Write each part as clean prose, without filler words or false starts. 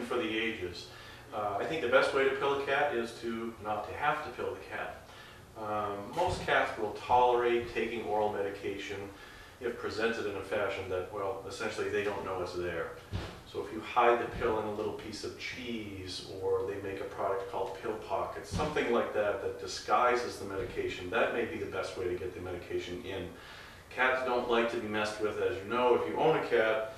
medication for the ages. I think the best way to pill a cat is not to have to pill the cat. Most cats will tolerate taking oral medication if presented in a fashion that, well, essentially they don't know it's there. So if you hide the pill in a little piece of cheese, or they make a product called pill pockets, something like that that disguises the medication, that may be the best way to get the medication in. Cats don't like to be messed with, as you know. If you own a cat,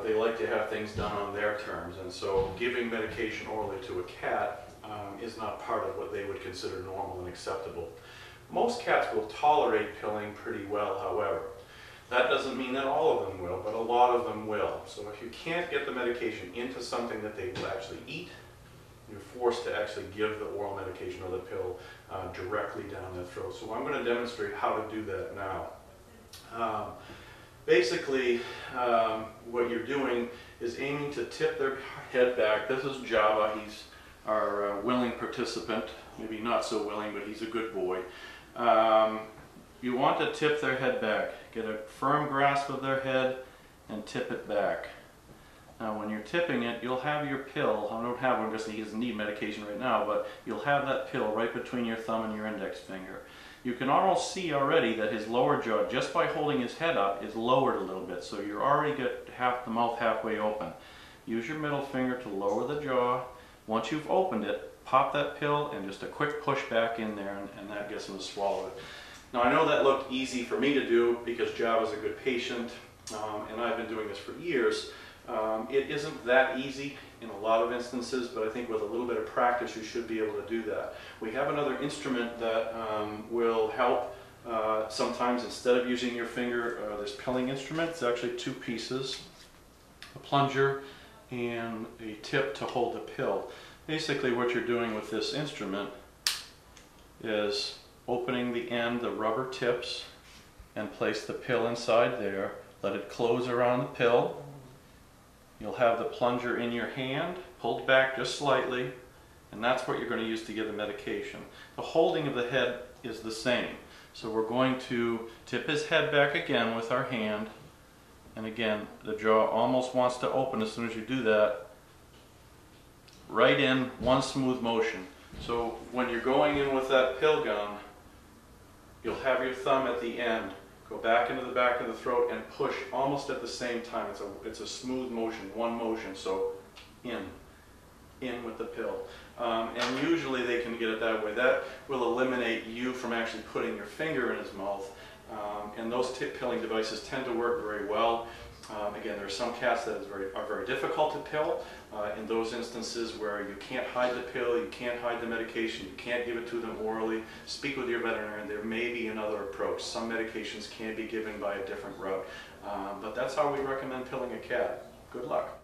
they like to have things done on their terms, and so giving medication orally to a cat is not part of what they would consider normal and acceptable. Most cats will tolerate pilling pretty well, however. That doesn't mean that all of them will, but a lot of them will. So if you can't get the medication into something that they will actually eat, you're forced to actually give the oral medication or the pill directly down their throat. So I'm going to demonstrate how to do that now. Basically, what you're doing is aiming to tip their head back. This is Java. He's our willing participant. Maybe not so willing, but he's a good boy. You want to tip their head back. Get a firm grasp of their head and tip it back. Now when you're tipping it, you'll have your pill. I don't have one because he doesn't need medication right now, but you'll have that pill right between your thumb and your index finger. You can almost see already that his lower jaw, just by holding his head up, is lowered a little bit. So you're already got the mouth halfway open. Use your middle finger to lower the jaw. Once you've opened it, pop that pill and just a quick push back in there, and that gets him to swallow it. Now I know that looked easy for me to do because Java's a good patient, and I've been doing this for years. It isn't that easy in a lot of instances, but I think with a little bit of practice you should be able to do that. We have another instrument that will help. Sometimes instead of using your finger, this pilling instrument, it's actually two pieces, a plunger and a tip to hold the pill. Basically what you're doing with this instrument is opening the end, the rubber tips, and place the pill inside there. Let it close around the pill. You'll have the plunger in your hand, pulled back just slightly, and that's what you're going to use to give the medication. The holding of the head is the same. So we're going to tip his head back again with our hand, and again, the jaw almost wants to open as soon as you do that. Right in, one smooth motion. So when you're going in with that pill gun, you'll have your thumb at the end, go back into the back of the throat and push almost at the same time. It's a smooth motion, one motion, so in with the pill. And usually they can get it that way. That will eliminate you from actually putting your finger in his mouth. And those tip pilling devices tend to work very well. Again, there are some cats that are very difficult to pill. In those instances where you can't hide the pill, you can't hide the medication, you can't give it to them orally, speak with your veterinarian. There may be another approach. Some medications can be given by a different route. But that's how we recommend pilling a cat. Good luck.